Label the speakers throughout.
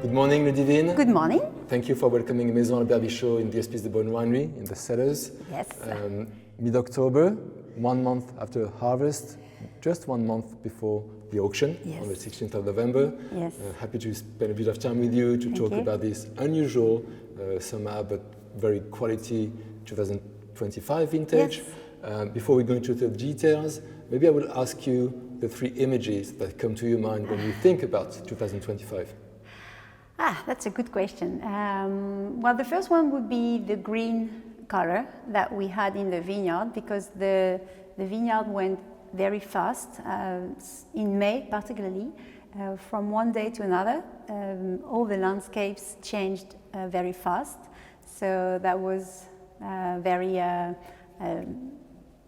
Speaker 1: Good morning, Ludivine.
Speaker 2: Good morning.
Speaker 1: Thank you for welcoming Maison Albert Bichot in the Hospices de Beaune winery in the cellars.
Speaker 2: Yes.
Speaker 1: Mid-October, 1 month after harvest, just 1 month before the auction,
Speaker 2: Yes.
Speaker 1: on the 16th of November.
Speaker 2: Yes.
Speaker 1: Happy to spend a bit of time with you to talk about this unusual, summer but very quality 2025 vintage.
Speaker 2: Yes.
Speaker 1: Before we go into the details, maybe I will ask you the 3 images that come to your mind when you think about 2025.
Speaker 2: That's a good question. Well, the first one would be the green color that we had in the vineyard, because the vineyard went very fast, in May particularly, from one day to another. All the landscapes changed very fast, so that was very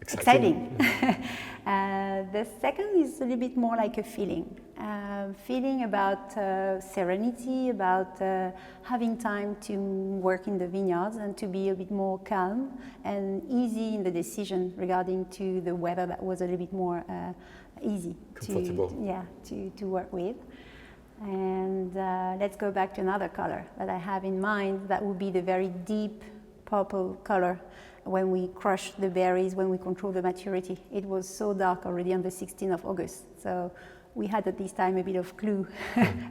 Speaker 2: exciting. The second is a little bit more like a feeling about serenity, about having time to work in the vineyards and to be a bit more calm and easy in the decision regarding to the weather that was a little bit more easy to work with. And let's go back to another color that I have in mind. That would be the very deep purple color. When we crush the berries, when we control the maturity. It was so dark already on the 16th of August. So we had at this time a bit of clue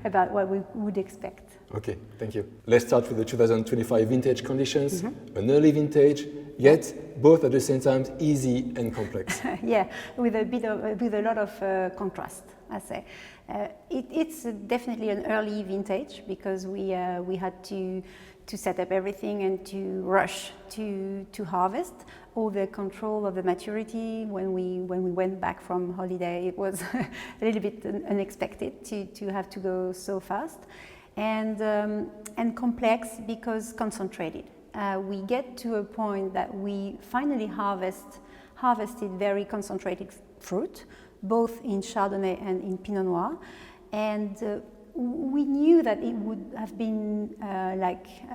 Speaker 2: about what we would expect.
Speaker 1: Okay, thank you. Let's start with the 2025 vintage conditions. An early vintage, yet both at the same time easy and complex.
Speaker 2: Yeah, with a lot of contrast, I say. It's definitely an early vintage because we had to set up everything and to rush to harvest. All the control of the maturity when we went back from holiday, it was a little bit unexpected to have to go so fast, and complex because concentrated. We get to a point that we finally harvested very concentrated fruit, both in Chardonnay and in Pinot Noir, and we knew that it would have been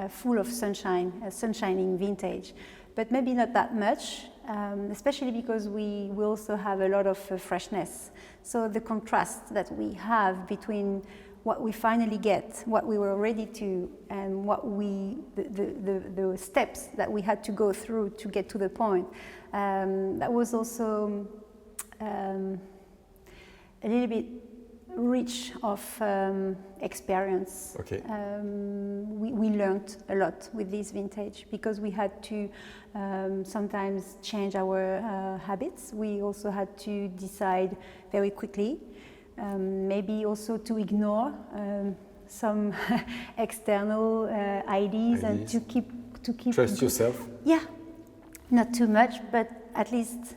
Speaker 2: full of sunshine, a sunshining vintage, but maybe not that much, especially because we also have a lot of freshness. So the contrast that we have between what we finally get, what we were ready to, and the steps that we had to go through to get to the point, that was also a little bit rich of experience.
Speaker 1: Okay.
Speaker 2: We learned a lot with this vintage because we had to sometimes change our habits. We also had to decide very quickly, maybe also to ignore some external ideas and to keep
Speaker 1: trust yourself.
Speaker 2: Yeah, not too much, but at least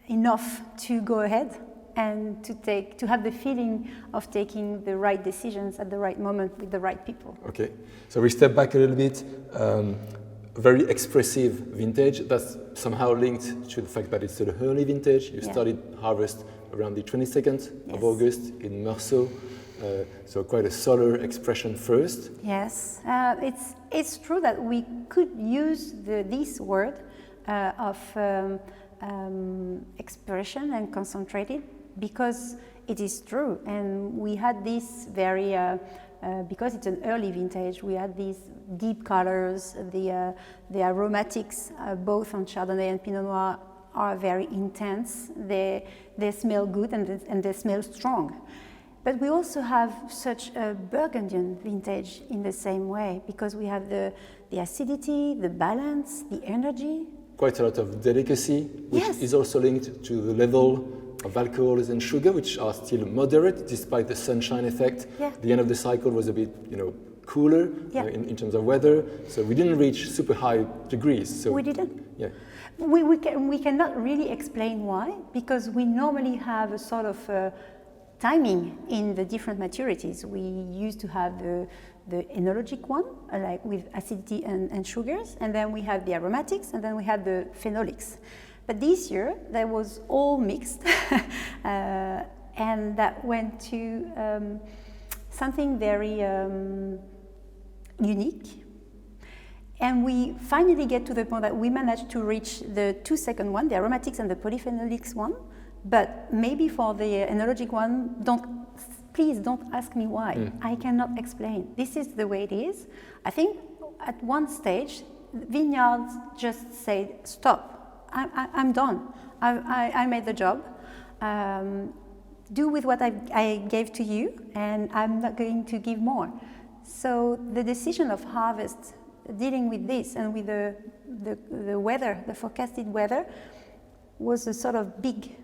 Speaker 2: enough to go ahead and to have the feeling of taking the right decisions at the right moment with the right people.
Speaker 1: Okay, so we step back a little bit. Very expressive vintage that's somehow linked to the fact that it's an early vintage. You started harvest around the 22nd of August in Meursault, so quite a solar expression first.
Speaker 2: Yes, it's true that we could use this word of expression and concentrated, because it is true, and we had this very, because it's an early vintage, we had these deep colors, the aromatics, both on Chardonnay and Pinot Noir, are very intense. They smell good and they smell strong. But we also have such a Burgundian vintage in the same way, because we have the acidity, the balance, the energy.
Speaker 1: Quite a lot of delicacy, which is also linked to the level of alcohols and sugar, which are still moderate despite the sunshine effect. The end of the cycle was a bit, cooler in terms of weather, so we didn't reach super high degrees. So
Speaker 2: we didn't.
Speaker 1: Yeah.
Speaker 2: We cannot really explain why, because we normally have a sort of timing in the different maturities. We used to have the enologic one, like with acidity and sugars, and then we have the aromatics, and then we have the phenolics. But this year, that was all mixed, and that went to something very unique. And we finally get to the point that we managed to reach the 2 second one, the aromatics and the polyphenolics one, But maybe for the enologic one, please don't ask me why. I cannot explain. This is the way it is. I think at one stage, vineyards just said, stop, I'm done. I made the job. Do with what I gave to you, and I'm not going to give more. So the decision of harvest, dealing with this and with the weather, the forecasted weather, was a sort of big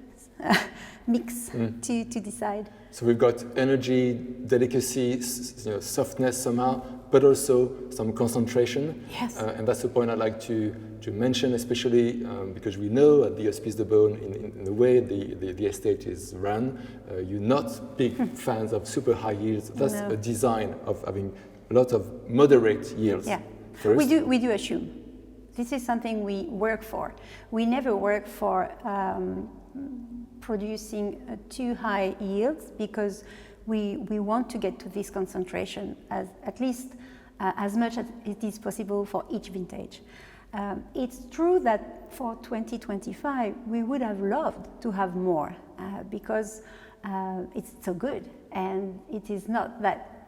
Speaker 2: mix to decide.
Speaker 1: So we've got energy, delicacy, softness somehow, but also some concentration.
Speaker 2: Yes.
Speaker 1: And that's the point I'd like to mention, especially because we know at the Hospices de Beaune, in the way the estate is run, you're not big fans of super high yields. That's a design of having a lot of moderate yields.
Speaker 2: Yeah,
Speaker 1: first.
Speaker 2: we do assume. This is something we work for. We never work for producing too high yields, because we want to get to this concentration at least as much as it is possible for each vintage. It's true that for 2025 we would have loved to have more because it's so good, and it is not that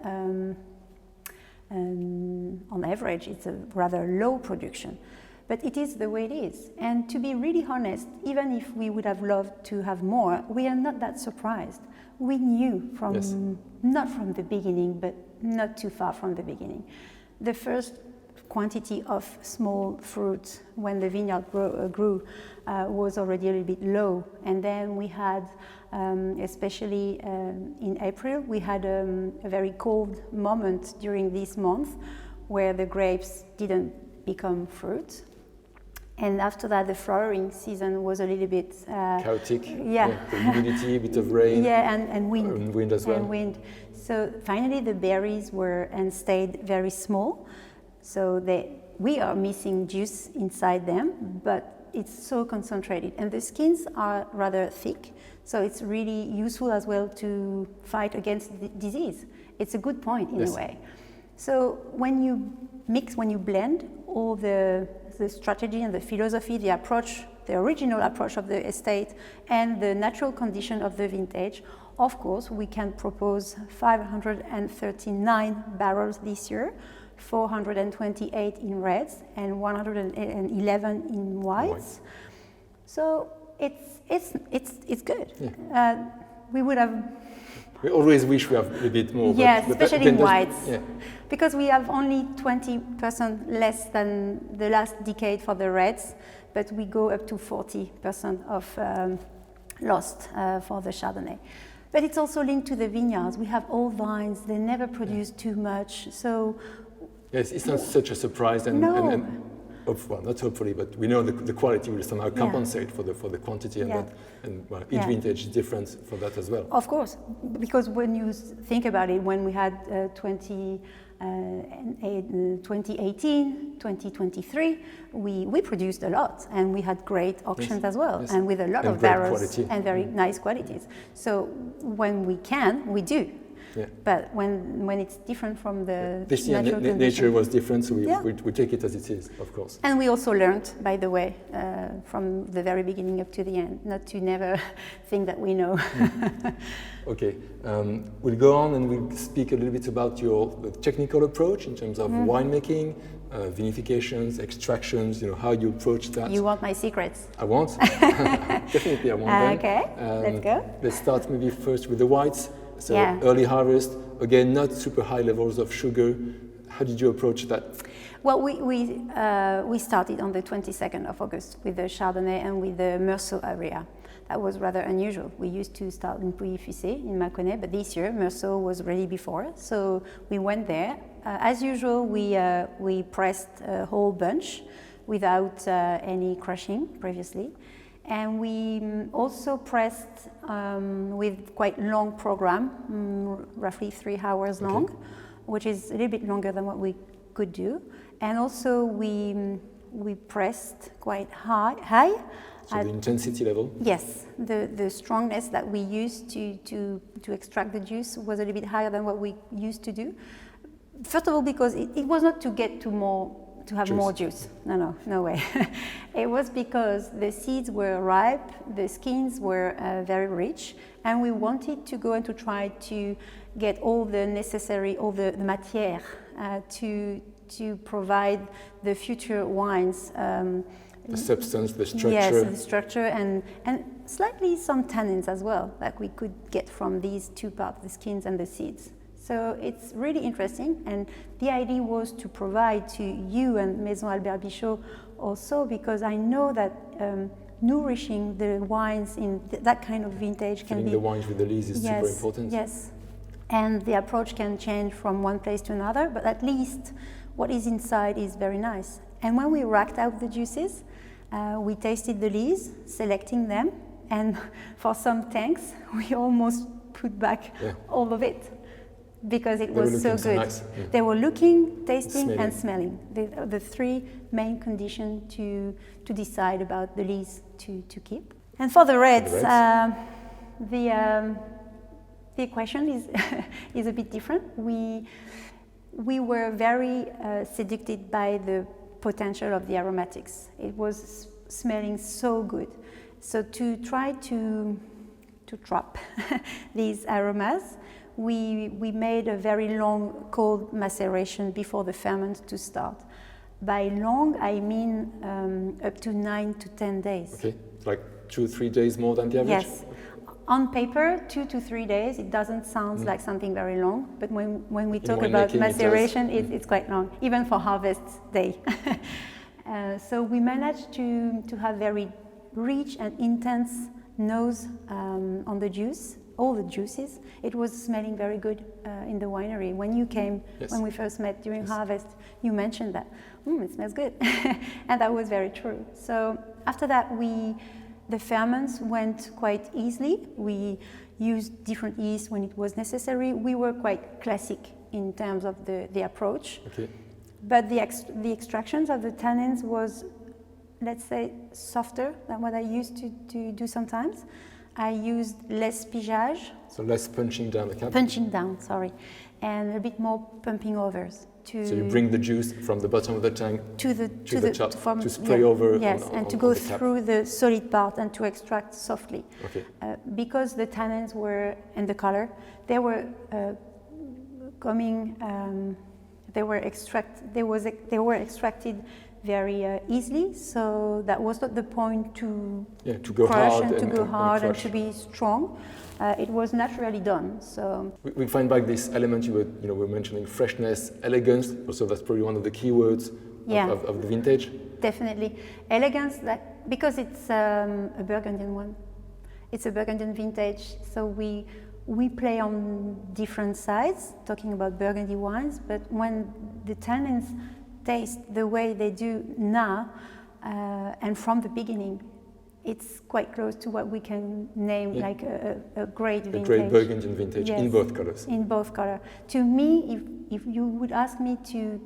Speaker 2: on average it's a rather low production. But it is the way it is. And to be really honest, even if we would have loved to have more, we are not that surprised. We knew from, not from the beginning, but not too far from the beginning. The first quantity of small fruit when the vineyard grew was already a little bit low. And then we had, especially in April, we had a very cold moment during this month where the grapes didn't become fruit. And after that, the flowering season was a little bit
Speaker 1: chaotic.
Speaker 2: Yeah.
Speaker 1: The humidity, a bit of rain.
Speaker 2: Yeah, and wind.
Speaker 1: And wind as well.
Speaker 2: And wind. So finally, the berries stayed very small. So we are missing juice inside them, but it's so concentrated. And the skins are rather thick, so it's really useful as well to fight against the disease. It's a good point in a way. So when you blend all the strategy and the philosophy, the approach, the original approach of the estate, and the natural condition of the vintage, of course, we can propose 539 barrels this year, 428 in reds and 111 in whites. So it's good. Yeah.
Speaker 1: We always wish we have a bit more.
Speaker 2: Yes, especially in whites. Yeah. Because we have only 20% less than the last decade for the reds, but we go up to 40% of lost for the Chardonnay. But it's also linked to the vineyards. We have old vines, they never produce too much. So
Speaker 1: yes, it's not such a surprise, and well, not hopefully, but we know the quality will somehow compensate for the quantity, and each vintage is different for that as well.
Speaker 2: Of course, because when you think about it, when we had 2018, 2023, we produced a lot, and we had great auctions as well, and with a lot of barrels quality. And very nice qualities. So when we can, we do. Yeah. But when it's different from the
Speaker 1: this year,
Speaker 2: natural condition,
Speaker 1: nature was different, so we take it as it is, of course.
Speaker 2: And we also learned, by the way, from the very beginning up to the end, not to never think that we know.
Speaker 1: Okay, we'll go on and we'll speak a little bit about your technical approach in terms of winemaking, vinifications, extractions, how you approach that.
Speaker 2: You want my secrets?
Speaker 1: I want. Definitely I want them.
Speaker 2: Okay, let's go.
Speaker 1: Let's start maybe first with the whites. So early harvest, again, not super high levels of sugar. How did you approach that?
Speaker 2: Well, we started on the 22nd of August with the Chardonnay and with the Meursault area. That was rather unusual. We used to start in Pouilly-Fuissé in Mâconnais, but this year Meursault was ready before, so we went there. As usual, we pressed a whole bunch without any crushing previously. And we also pressed with quite long program, roughly 3 hours long, which is a little bit longer than what we could do. And also we pressed quite high.
Speaker 1: So the intensity level?
Speaker 2: Yes, the strongness that we used to extract the juice was a little bit higher than what we used to do. First of all, because it was not to get to more have
Speaker 1: Juice.
Speaker 2: more juice. No way. It was because the seeds were ripe, the skins were very rich, and we wanted to go and to try to get all the necessary, all the matière to provide the future wines.
Speaker 1: The substance, the structure.
Speaker 2: Yes, the structure and slightly some tannins as well that we could get from these two parts, the skins and the seeds. So it's really interesting, and the idea was to provide to you and Maison Albert Bichot also, because I know that nourishing the wines in that kind of vintage can be...
Speaker 1: the wines with the lees is super important.
Speaker 2: Yes, and the approach can change from one place to another, but at least what is inside is very nice. And when we racked out the juices, we tasted the lees, selecting them, and for some tanks, we almost put back all of it, because it was so good.
Speaker 1: Nice. Yeah.
Speaker 2: They were looking, tasting, and smelling. The three main conditions to decide about the lees to keep. And for the reds, the equation is a bit different. We were very seduced by the potential of the aromatics. It was smelling so good. So to try to trap these aromas, we made a very long cold maceration before the ferment to start. By long, I mean up to 9 to 10 days.
Speaker 1: Okay, like 2 or 3 days more than the average?
Speaker 2: Yes. On paper, 2 to 3 days, it doesn't sound like something very long, but when we talk about maceration, it's quite long, even for harvest day. So we managed to have very rich and intense nose on the juice, all the juices. It was smelling very good in the winery. When you came, when we first met during harvest, you mentioned that, it smells good. And that was very true. So after that, the ferments went quite easily. We used different yeast when it was necessary. We were quite classic in terms of the approach. Okay. But the extractions of the tannins was, let's say, softer than what I used to do sometimes. I used less pigeage. So less punching down the cap? Punching down, sorry. And a bit more pumping overs. So you bring the juice from the bottom of the tank to the top, to spray over and to go through the solid part and to extract softly. Okay. Because the tannins were, and the color, they were they were extracted very easily, so that was not the point to go crush hard and to go hard and to be strong. It was naturally done. So we find back this element you were mentioning: freshness, elegance. Also, that's probably one of the key words of the vintage. Definitely, elegance. That because it's a Burgundian one. It's a Burgundian vintage, so we play on different sides, talking about Burgundy wines. But when the tannins taste the way they do now, and from the beginning, it's quite close to what we can name like a great vintage. A great Burgundian vintage, in both colors. In both colors. To me, if you would ask me to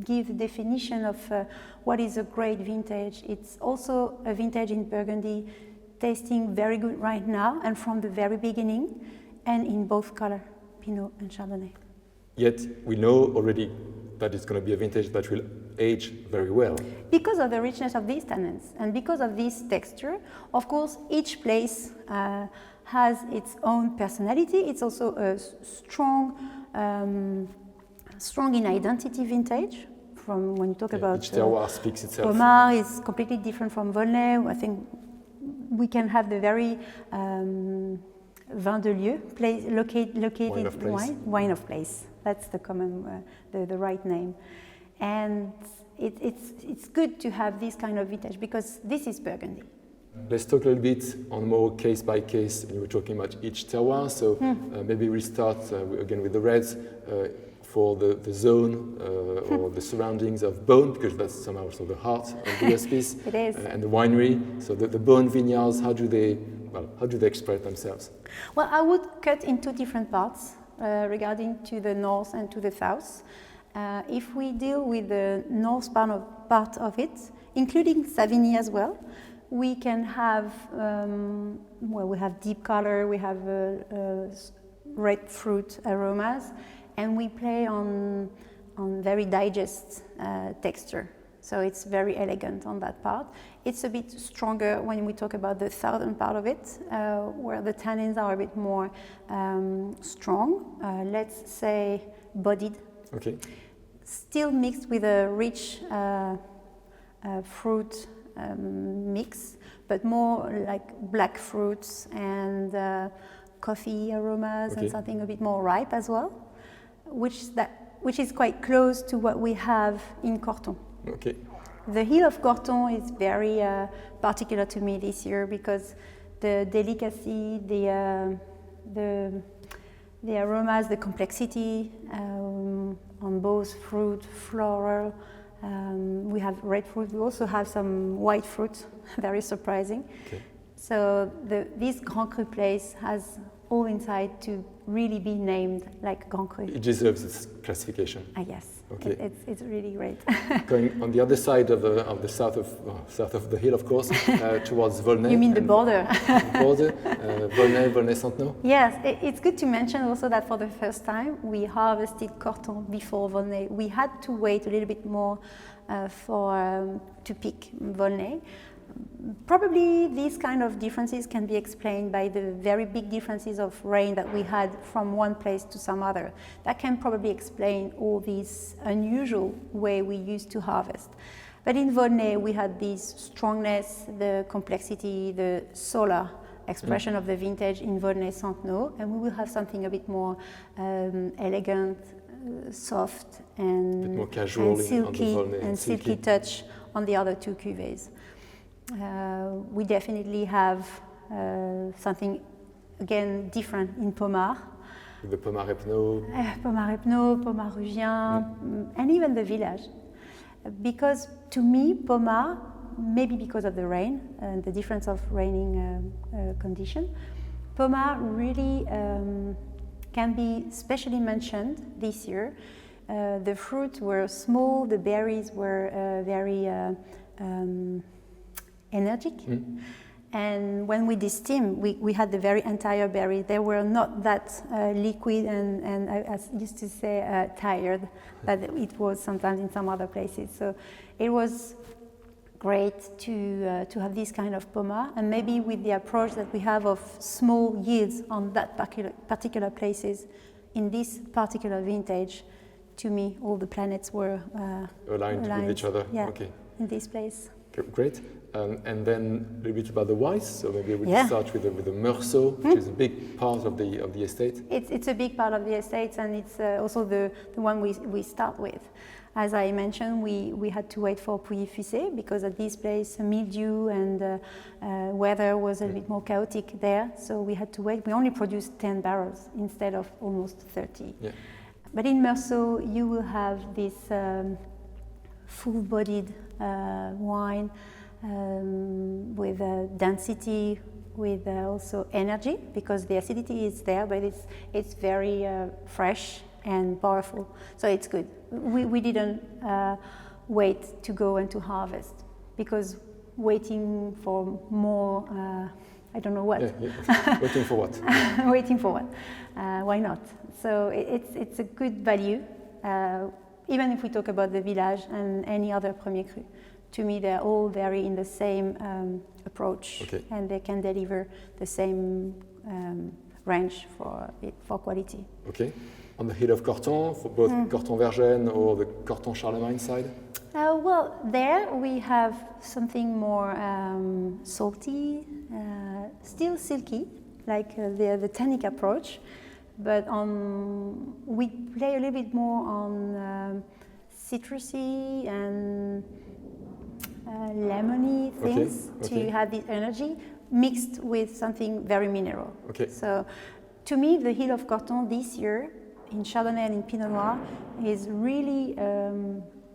Speaker 2: give the definition of what is a great vintage, it's also a vintage in Burgundy, tasting very good right now and from the very beginning, and in both color, Pinot and Chardonnay. Yet we know already that it's going to be a vintage that will age very well. Because of the richness of these tannins and because of this texture, of course, each place has its own personality. It's also a strong in identity vintage. From when you talk about each terroir speaks itself. Pommard is completely different from Volnay. I think we can have the very vin de lieu, located wine of place. That's the common, the right name. And it's good to have this kind of vintage because this is Burgundy. Let's talk a little bit on more case by case. You were talking about each terroir, so maybe we start again with the reds for the zone or the surroundings of Beaune, because that's somehow also the heart of the hospice. It is. And the winery. So the Beaune vineyards, how do they express themselves? Well, I would cut into different parts regarding to the north and to the south. If we deal with the north part of it, including Savigny as well, we can have, we have deep color, we have red fruit aromas, and we play on very digest texture. So it's very elegant on that part. It's a bit stronger when we talk about the southern part of it, where the tannins are a bit more strong, let's say bodied.
Speaker 1: Okay.
Speaker 2: Still mixed with a rich fruit mix, but more like black fruits and coffee aromas, and something a bit more ripe as well, which is quite close to what we have in Corton.
Speaker 1: Okay.
Speaker 2: The hill of Corton is very particular to me this year because the delicacy, the aromas, the complexity on both fruit, floral. We have red fruit. We also have some white fruit, very surprising. Okay. So this Grand Cru place has all inside to really be named like Grand Cru.
Speaker 1: It deserves its classification.
Speaker 2: Yes.
Speaker 1: Okay.
Speaker 2: It's really great.
Speaker 1: Going on the other side of the south of the hill, of course, towards Volnay.
Speaker 2: You mean the border?
Speaker 1: Volnay-Saint-No?
Speaker 2: Yes, it's good to mention also that for the first time we harvested Corton before Volnay. We had to wait a little bit more to pick Volnay. Probably these kind of differences can be explained by the very big differences of rain that we had from one place to some other. That can probably explain all this unusual way we used to harvest. But in Volnay we had this strongness, the complexity, the solar expression of the vintage in Volnay-Saint-No, and we will have something a bit more elegant, soft, and,
Speaker 1: a bit more casual
Speaker 2: and silky touch on the other two cuvées. We definitely have something, again, different in Pommard.
Speaker 1: The Pommard-Epneau.
Speaker 2: Pommard-Epneau, Pommard Rugiens, and even the village. Because to me, Pommard, maybe because of the rain and the difference of raining condition, Pommard really can be specially mentioned this year. The fruits were small, the berries were very energetic. And when we desteam, we had the very entire berry. They were not that liquid and I used to say tired, that it was sometimes in some other places. So it was great to have this kind of Pommard, and maybe with the approach that we have of small yields on that particular places, in this particular vintage, to me, all the planets were
Speaker 1: aligned with each other.
Speaker 2: Yeah,
Speaker 1: okay.
Speaker 2: In this place.
Speaker 1: Okay, great. And then a little bit about the wines. So maybe we can start with the Meursault, which is a big part of the estate.
Speaker 2: It's a big part of the estate, and it's also the one we start with. As I mentioned, we had to wait for Pouilly-Fuissé because at this place mildew and weather was a bit more chaotic there, so we had to wait. We only produced 10 barrels instead of almost 30. Yeah. But in Meursault, you will have this full-bodied wine with density, with also energy, because the acidity is there, but it's very fresh and powerful, so it's good. We didn't wait to go and to harvest, because waiting for more, I don't know what.
Speaker 1: Yeah. Waiting for what?
Speaker 2: Waiting for what? Why not? So it's a good value, even if we talk about the village and any other Premier Cru. To me, they're all very in the same approach, and they can deliver the same range for quality.
Speaker 1: Okay. On the hill of Corton, for both Corton Vergennes or the Corton Charlemagne side?
Speaker 2: Well, there we have something more salty, still silky, like the tannic approach, but we play a little bit more on citrusy and lemony things to have this energy mixed with something very mineral. Okay. So to me, the hill of Corton this year in Chardonnay and in Pinot Noir is really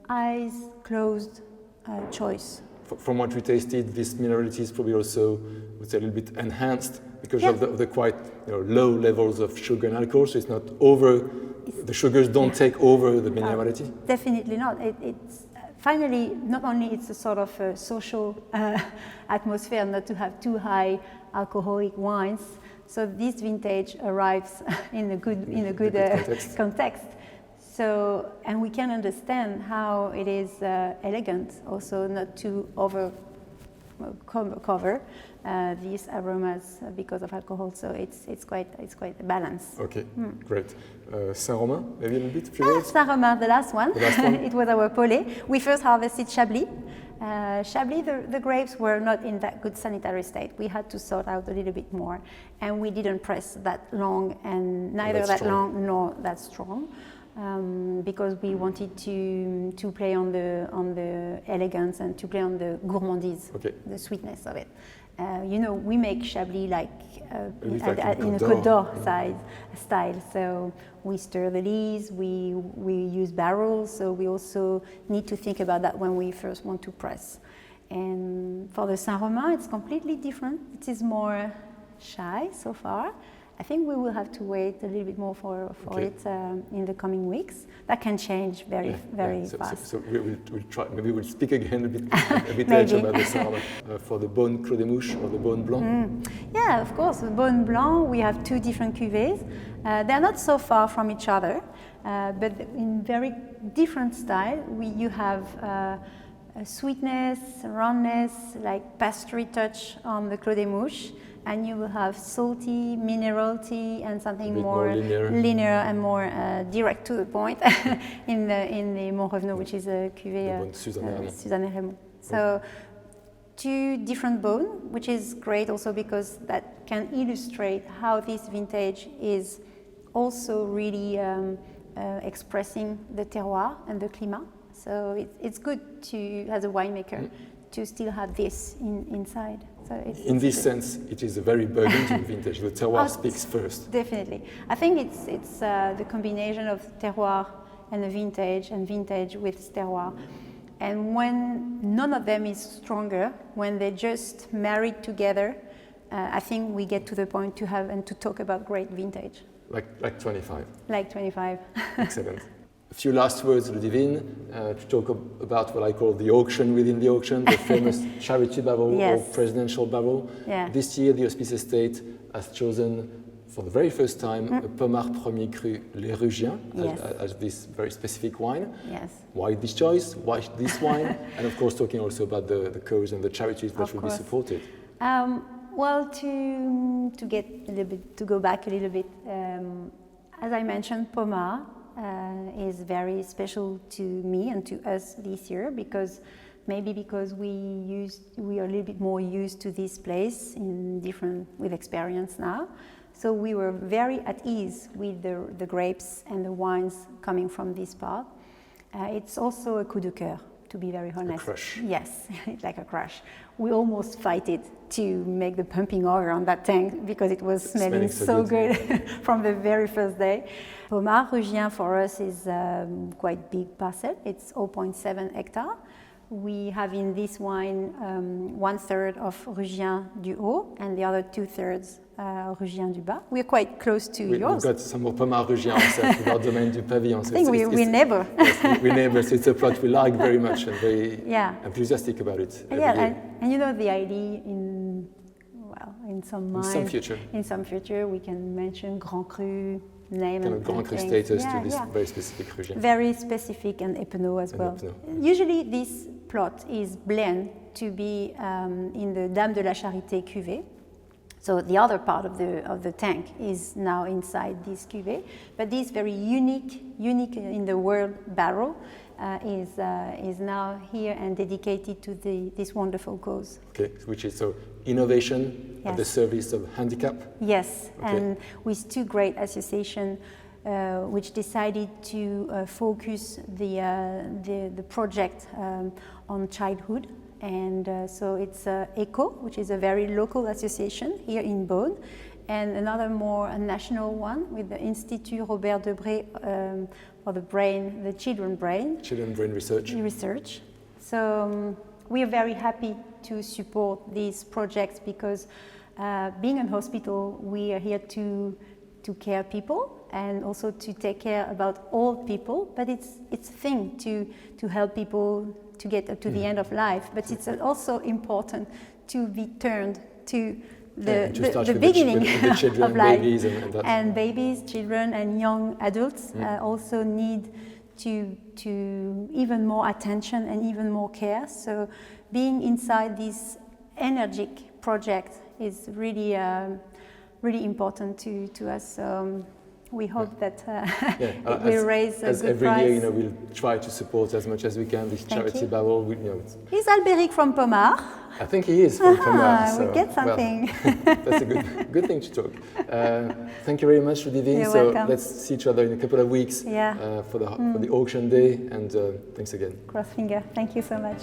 Speaker 2: eyes closed choice.
Speaker 1: From what we tasted, this minerality is probably also, would say, a little bit enhanced because of the quite low levels of sugar and alcohol. So it's not over. The sugars don't take over the minerality.
Speaker 2: Definitely not. It's finally, not only it's a sort of a social atmosphere not to have too high alcoholic wines. So this vintage arrives in a good context. So, and we can understand how it is elegant, also not to cover these aromas because of alcohol. So it's quite a balance.
Speaker 1: Okay, great. Saint-Romain, maybe a little bit, few words?
Speaker 2: Saint-Romain, the last one.
Speaker 1: The last one.
Speaker 2: It was our Paulet. We first harvested Chablis. Chablis, the grapes were not in that good sanitary state. We had to sort out a little bit more, and we didn't press that long, and neither that long nor that strong, because we wanted to play on the elegance and to play on the gourmandise, the sweetness of it. We make Chablis like in a Côte d'Or style. So we stir the lees, we use barrels, so we also need to think about that when we first want to press. And for the Saint-Romain, it's completely different. It is more shy so far. I think we will have to wait a little bit more for it in the coming weeks. That can change very fast.
Speaker 1: So we'll try. Maybe we'll speak again a bit later about the Saint-Romain. For the Beaune Cru des Mouches or the Beaune Blanc.
Speaker 2: Yeah, of course. The Beaune Blanc, we have two different cuvées. They're not so far from each other, but in very different style. You have sweetness, roundness, like pastry touch on the Cru des Mouches. And you will have salty, minerality, and something more linear and more direct to the point in the Montrevenot, which is a cuvée Suzanne et Raymond. So two different Beaune, which is great also because that can illustrate how this vintage is also really expressing the terroir and the climat. So it's good to, as a winemaker, to still have this inside. So
Speaker 1: in this sense, it is a very Burgundian vintage. The terroir speaks first.
Speaker 2: Definitely. I think it's the combination of terroir and the vintage, and vintage with terroir. And when none of them is stronger, when they just married together, I think we get to the point to have and to talk about great vintage.
Speaker 1: Like 25.
Speaker 2: Like 25.
Speaker 1: Excellent. A few last words, Ludivine, to talk about what I call the auction within the auction, the famous charity barrel or presidential barrel.
Speaker 2: Yeah.
Speaker 1: This year, the Hospices estate has chosen, for the very first time, a Pommard Premier Cru Les Rugiens as this very specific wine.
Speaker 2: Yes.
Speaker 1: Why this choice? Why this wine? And of course, talking also about the cause and the charities that will be supported.
Speaker 2: Well, to go back a little bit, as I mentioned, Pommard is very special to me and to us this year because we are a little bit more used to this place with experience now. So we were very at ease with the grapes and the wines coming from this part. It's also a coup de cœur, to be very honest.
Speaker 1: A crush.
Speaker 2: Yes, it's like a crush. We almost fight it to make the pumping over on that tank because it was smelling so good from the very first day. Pommard Rugien for us is quite big parcel. It's 0.7 hectare. We have in this wine 1/3 of Rugien du Haut and the other 2/3 Rugien du Bas. We're quite close to yours.
Speaker 1: We've got some more Pommard Rugien ourselves with our Domaine du Pavillon. So
Speaker 2: I think we're neighbor.
Speaker 1: Yes, we're neighbors. It's a plot we like very much and very enthusiastic about it.
Speaker 2: And you know the idea in some future we can mention Grand Cru name
Speaker 1: kind of Grand Cru status to this very specific Rugien.
Speaker 2: Very specific and Epinot as well. Usually this plot is blend to be in the Dame de la Charité cuvée. So the other part of the tank is now inside this cuvée, but this very unique in the world barrel is now here and dedicated to this wonderful cause.
Speaker 1: Okay, which is so innovation at the service of handicap.
Speaker 2: Yes, and with two great associations which decided to focus the project on childhood. And so it's ECO, which is a very local association here in Beaune, and another more national one with the Institut Robert Debré for the children brain research. So we are very happy to support these projects because being a hospital, we are here to care people and also to take care about old people, but it's a thing to help people to get to the end of life, but it's also important to be turned to the beginning
Speaker 1: with the children,
Speaker 2: of life.
Speaker 1: babies, and that.
Speaker 2: And babies, children, and young adults also need to even more attention and even more care. So being inside this energetic project is really really important to us. We hope that it will raise a
Speaker 1: as
Speaker 2: good
Speaker 1: every
Speaker 2: price.
Speaker 1: year, you know, we'll try to support as much as we can this charity barrel. You know,
Speaker 2: Is Alberic from Pommard?
Speaker 1: I think he is from Pommard. So,
Speaker 2: we get something.
Speaker 1: Well, that's a good thing to talk. Thank you very much, Ludivine.
Speaker 2: You're
Speaker 1: so
Speaker 2: welcome.
Speaker 1: let's see each other in a couple of weeks for the auction day. And thanks again.
Speaker 2: Cross finger. Thank you so much.